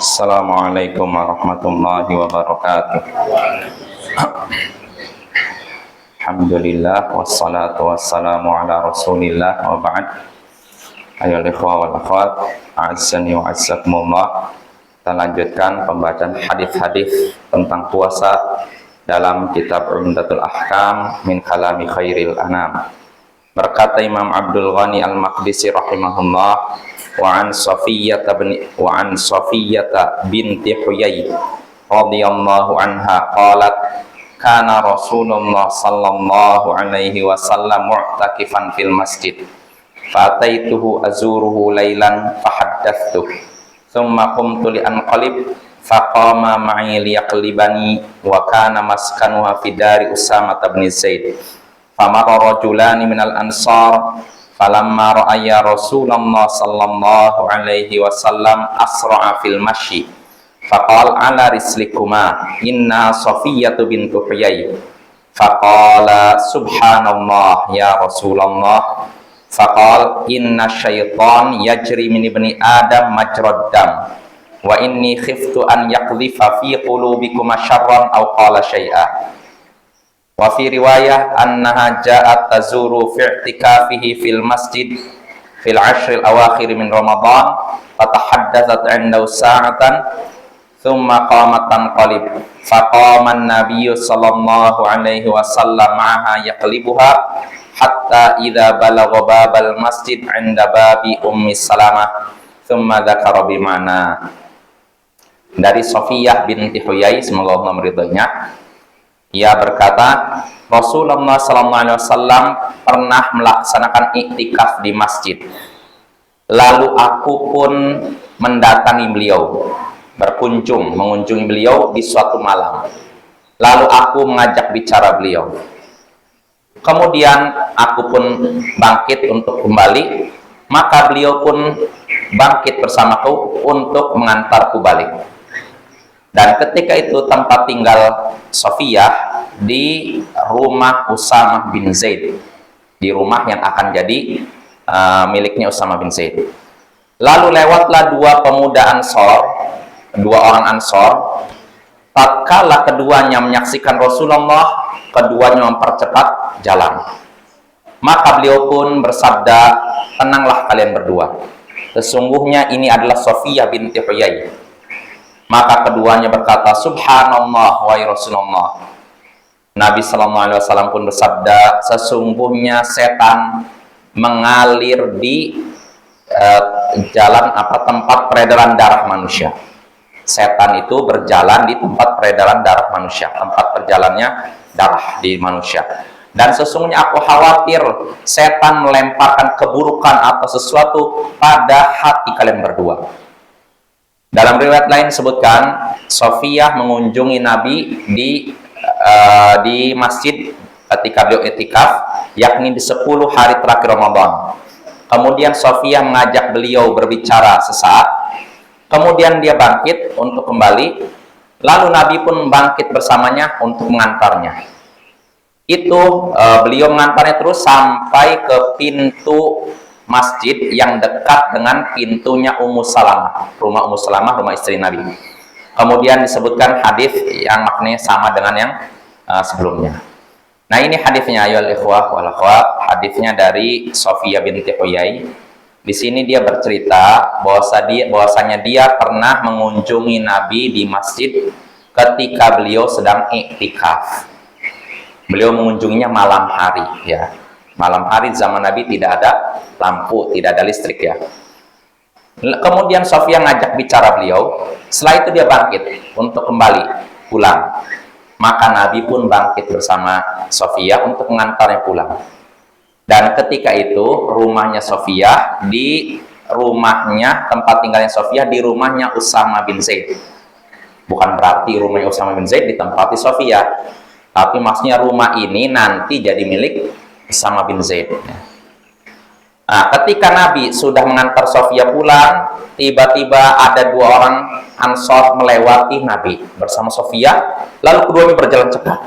Assalamualaikum warahmatullahi wabarakatuh. Alhamdulillah wassalatu wassalamu ala Rasulillah wa ba'd. Ayoul ikhwah wal akhwat, a'azzani wa a'azzakumullah. Kita lanjutkan pembacaan hadis-hadis tentang puasa dalam kitab Umdatul Ahkam min kalami khairil anam. Berkata Imam Abdul Ghani Al-Maqdisi rahimahullah, wa an Safiyyata binti Huyai radhiyallahu anha qalat kana Rasulullah sallallahu alaihi wasallam mu'takifan fil masjid fataituhu azuruhu lailan fahaddathtu thumma qumtu li anqalib faqama ma'i liyaqlibani wa kana maskanuha fi dari Usama bin Zaid famara rajulani minal ansar falamma ra'aya Rasulullah sallallahu alaihi wasallam asra'a fil masyi faqala ala rislikuma inna Safiyyatu bintu Huyai faqala subhanallah ya Rasulullah faqala inna syaitan yajri min ibni adam majrad dam wa inni khiftu an yaqdhifa fi qulubikuma syarran aw qala syai'a. Wa fi riwayah annaha ja'at tazuru fi i'tikafihi fil masjid fil ashril awakhir min Ramadan fatahaddathat 'indahu sa'atan thumma qamat tanqalib faqama an-nabiy sallallahu alaihi wasallam ma'aha yaqlibuha hatta idza balagha babal masjid 'inda babi ummi Salamah thumma dzakara bimana. Dari Safiyyah binti Huyai, semoga Allah meridhoinya, ia berkata, Rasulullah SAW pernah melaksanakan iktikaf di masjid. Lalu aku pun mendatangi beliau, mengunjungi beliau di suatu malam. Lalu aku mengajak bicara beliau. Kemudian aku pun bangkit untuk kembali, maka beliau pun bangkit bersamaku untuk mengantarku balik. Dan ketika itu tempat tinggal Safiyyah di rumah Usama bin Zaid, di rumah yang akan jadi miliknya Usama bin Zaid. Lalu lewatlah dua orang Ansor. Tatkala keduanya menyaksikan Rasulullah, keduanya mempercepat jalan. Maka beliau pun bersabda, tenanglah kalian berdua, sesungguhnya ini adalah Safiyyah binti Huyai. Maka keduanya berkata, subhanallah wa Rasulullah. Nabi sallallahu alaihi wasallam pun bersabda, sesungguhnya setan mengalir di tempat peredaran darah manusia. Setan itu berjalan di tempat peredaran darah manusia, tempat berjalannya darah di manusia. Dan sesungguhnya aku khawatir setan melemparkan keburukan atau sesuatu pada hati kalian berdua. Dalam riwayat lain disebutkan Safiyyah mengunjungi Nabi di masjid ketika beliau i'tikaf, yakni di 10 hari terakhir Ramadan. Kemudian Safiyyah mengajak beliau berbicara sesaat. Kemudian dia bangkit untuk kembali. Lalu Nabi pun bangkit bersamanya untuk mengantarnya. Beliau mengantarnya terus sampai ke pintu masjid yang dekat dengan pintunya Ummu Salamah, rumah Ummu Salamah, rumah istri Nabi. Kemudian disebutkan hadis yang maknanya sama dengan yang sebelumnya. Nah, ini hadisnya ayoul ikhwah wal akhwat, hadisnya dari Safiyyah binti Huyai. Di sini dia bercerita bahwasanya dia pernah mengunjungi Nabi di masjid ketika beliau sedang iktikaf. Beliau mengunjunginya malam hari, ya. Malam hari zaman Nabi tidak ada lampu, tidak ada listrik, ya. Kemudian Safiyyah ngajak bicara beliau. Setelah itu dia bangkit untuk kembali pulang. Maka Nabi pun bangkit bersama Safiyyah untuk mengantarnya pulang. Dan ketika itu rumahnya Safiyyah tempat tinggalnya Safiyyah di rumahnya Usama bin Zaid. Bukan berarti rumahnya Usama bin Zaid ditempati Safiyyah, tapi maksudnya rumah ini nanti jadi milik Usama bin Zaid. Nah, ketika Nabi sudah mengantar Safiyyah pulang, tiba-tiba ada 2 orang Ansor melewati Nabi bersama Safiyyah, lalu keduanya berjalan cepat.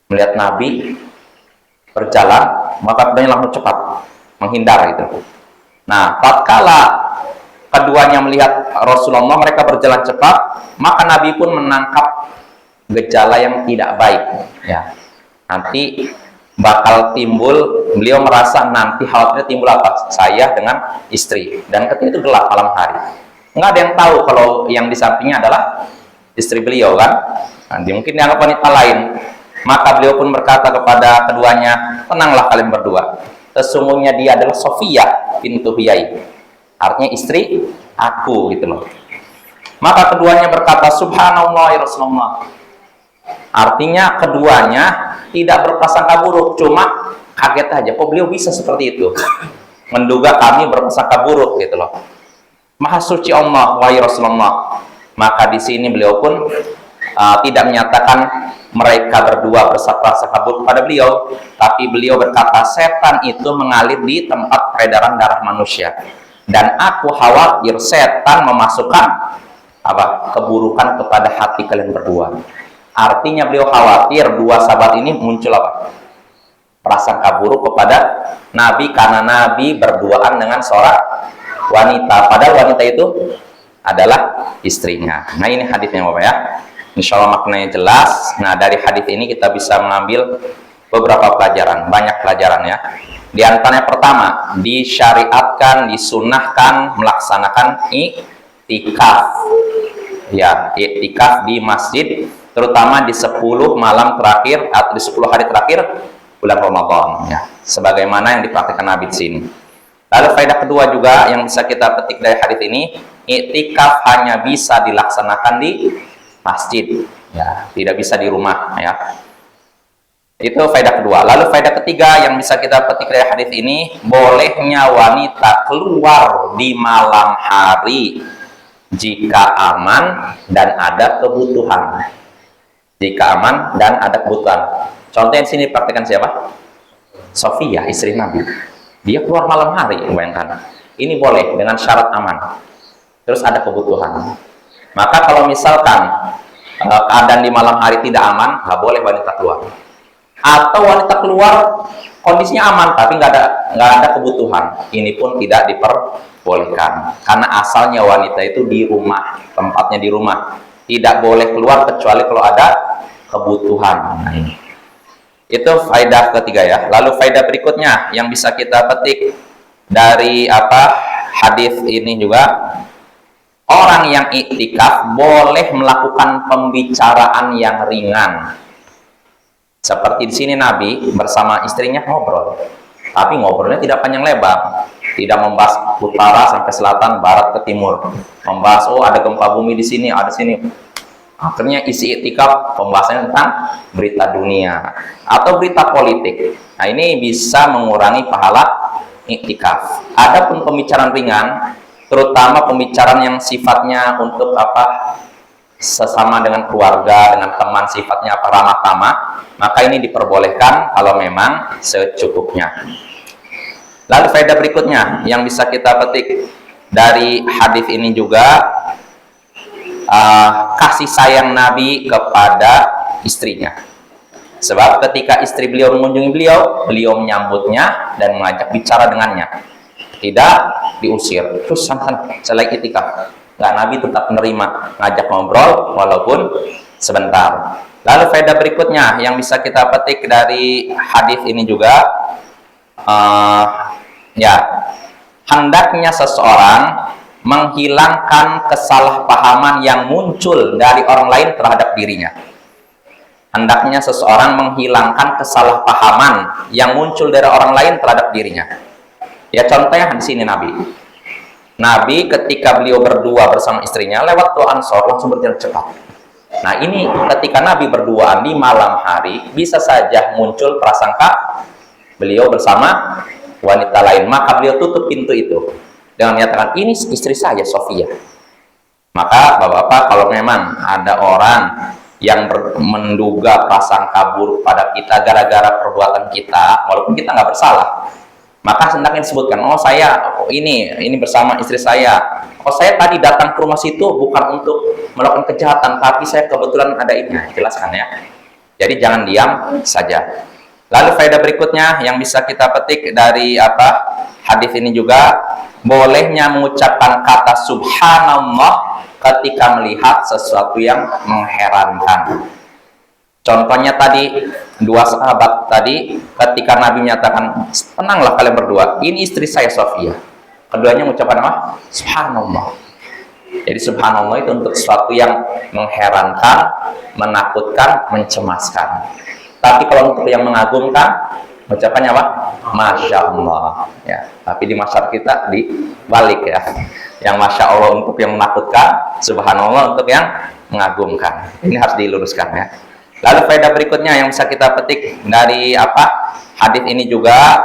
Melihat Nabi berjalan, maka keduanya langsung cepat menghindar gitu. Nah, tatkala keduanya melihat Rasulullah, mereka berjalan cepat, maka Nabi pun menangkap gejala yang tidak baik. Ya, nanti bakal timbul, beliau merasa nanti khawatirnya timbul apa? Saya dengan istri, dan ketika itu gelap malam hari. Nggak ada yang tahu kalau yang di sampingnya adalah istri beliau kan? Nanti mungkin dianggap wanita lain. Maka beliau pun berkata kepada keduanya, tenanglah kalian berdua. Sesungguhnya dia adalah Sofiyah bintu Huyai. Artinya istri aku gitu loh. Maka keduanya berkata, Subhanallah ya Rasulullah. Artinya keduanya tidak berprasangka buruk, cuma kaget aja. Kok beliau bisa seperti itu? Menduga kami berprasangka buruk gitu loh. Maha suci Allah wahai Rasulullah. Maka di sini beliau pun tidak menyatakan mereka berdua berprasangka buruk pada beliau, tapi beliau berkata setan itu mengalir di tempat peredaran darah manusia, dan aku khawatir setan memasukkan apa keburukan kepada hati kalian berdua. Artinya beliau khawatir dua sahabat ini muncul apa? Prasangka buruk kepada Nabi karena Nabi berduaan dengan seorang wanita, padahal wanita itu adalah istrinya. Nah ini hadisnya Bapak ya. Insya Allah maknanya jelas. Nah dari hadis ini kita bisa mengambil beberapa pelajaran, banyak pelajaran ya. Di antaranya pertama, disyariatkan, disunahkan melaksanakan iktikaf. Ya, iktikaf di masjid, terutama di 10 malam terakhir atau di 10 hari terakhir bulan Ramadan ya. Sebagaimana yang dipraktikkan Nabi di sini. Lalu faedah kedua juga yang bisa kita petik dari hadis ini, iktikaf hanya bisa dilaksanakan di masjid ya, tidak bisa di rumah ya. Itu faedah kedua. Lalu faedah ketiga yang bisa kita petik dari hadis ini, bolehnya wanita keluar di malam hari jika aman dan ada kebutuhan. Jika aman dan ada kebutuhan. Contohnya di sini praktekan siapa? Sofiyah, istri Nabi. Dia keluar malam hari, bayangkan. Ini boleh dengan syarat aman. Terus ada kebutuhan. Maka kalau misalkan keadaan di malam hari tidak aman, nggak boleh wanita keluar. Atau wanita keluar kondisinya aman, tapi nggak ada kebutuhan. Ini pun tidak diperbolehkan. Karena asalnya wanita itu di rumah, tempatnya di rumah. Tidak boleh keluar kecuali kalau ada kebutuhan. Nah, ini. Itu faedah ketiga ya. Lalu faedah berikutnya yang bisa kita petik dari hadis ini juga. Orang yang iktikaf boleh melakukan pembicaraan yang ringan. Seperti di sini Nabi bersama istrinya ngobrol. Tapi ngobrolnya tidak panjang lebar. Tidak membahas utara sampai selatan, barat ke timur. Membahas ada gempa bumi di sini, ada sini. Akhirnya isi iktikaf pembahasannya tentang berita dunia atau berita politik. Nah, ini bisa mengurangi pahala iktikaf. Adapun pembicaraan ringan, terutama pembicaraan yang sifatnya untuk sesama dengan keluarga, dengan teman, sifatnya ramah tamah, maka ini diperbolehkan kalau memang secukupnya. Lalu faedah berikutnya yang bisa kita petik dari hadis ini juga, kasih sayang Nabi kepada istrinya. Sebab ketika istri beliau mengunjungi beliau, beliau menyambutnya dan mengajak bicara dengannya. Tidak diusir, terus selesai iktikaf. Nggak, Nabi tetap menerima, ngajak ngobrol walaupun sebentar. Lalu faedah berikutnya yang bisa kita petik dari hadis ini juga, hendaknya seseorang menghilangkan kesalahpahaman yang muncul dari orang lain terhadap dirinya. Hendaknya seseorang menghilangkan kesalahpahaman yang muncul dari orang lain terhadap dirinya. Ya contohnya di sini Nabi ketika beliau berdua bersama istrinya lewat doa Ansor langsung berjalan cepat. Nah ini ketika Nabi berduaan di malam hari bisa saja muncul prasangka beliau bersama wanita lain, maka beliau tutup pintu itu dengan menyatakan ini istri saya Sofiyah. Maka bapak-bapak kalau memang ada orang yang menduga prasangka buruk pada kita gara-gara perbuatan kita walaupun kita nggak bersalah, maka hendaknya disebutkan, ini bersama istri saya. Saya tadi datang ke rumah situ bukan untuk melakukan kejahatan, tapi saya kebetulan ada ini. Jelaskan ya. Jadi jangan diam saja. Lalu faedah berikutnya yang bisa kita petik dari hadis ini juga, bolehnya mengucapkan kata subhanallah ketika melihat sesuatu yang mengherankan. Contohnya tadi, dua sahabat tadi, ketika Nabi menyatakan, tenanglah kalian berdua, ini istri saya Sofia. Keduanya mengucapkan apa? Subhanallah. Jadi subhanallah itu untuk sesuatu yang mengherankan, menakutkan, mencemaskan. Tapi kalau untuk yang mengagumkan, mengucapkannya apa? Masya Allah. Ya, tapi di masyarakat kita dibalik ya. Yang Masya Allah untuk yang menakutkan, subhanallah untuk yang mengagumkan. Ini harus diluruskan ya. Lalu faedah berikutnya yang bisa kita petik dari hadis ini juga,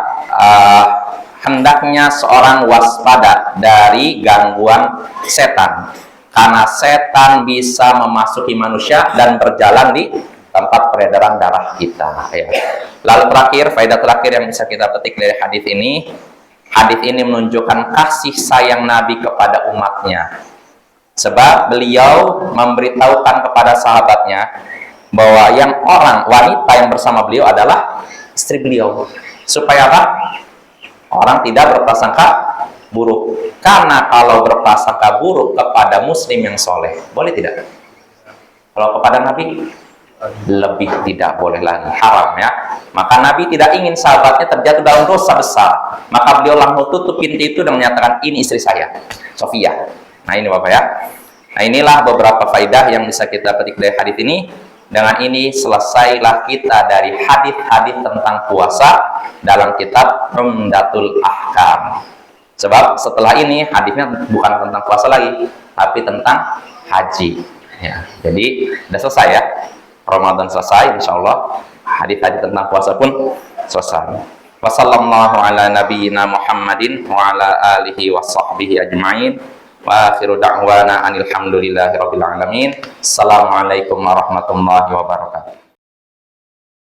hendaknya seorang waspada dari gangguan setan, karena setan bisa memasuki manusia dan berjalan di tempat peredaran darah kita ya. Lalu terakhir, faedah terakhir yang bisa kita petik dari hadis ini menunjukkan kasih sayang Nabi kepada umatnya, sebab beliau memberitahukan kepada sahabatnya bahwa wanita yang bersama beliau adalah istri beliau, supaya apa? Orang tidak berprasangka buruk. Karena kalau berprasangka buruk kepada muslim yang soleh, boleh tidak? Kalau kepada Nabi, lebih tidak boleh lagi, haram ya. Maka Nabi tidak ingin sahabatnya terjatuh dalam dosa besar, maka beliau langsung tutup pintu itu dan menyatakan, ini istri saya, Sofia. Nah ini Bapak ya. Nah inilah beberapa faidah yang bisa kita petik dari hadis ini. Dengan ini selesailah kita dari hadis-hadis tentang puasa dalam kitab Umdatul Ahkam. Sebab setelah ini hadisnya bukan tentang puasa lagi, tapi tentang haji. Ya, jadi sudah selesai ya. Ramadan selesai, insya Allah hadis-hadis tentang puasa pun selesai. Wassallallahu ala nabiyyina Muhammadin wa ala alihi wa sahbihi ajma'in. Wa akhiru da'wana anil hamdulillahi rabbil alamin. Assalamualaikum warahmatullahi wabarakatuh.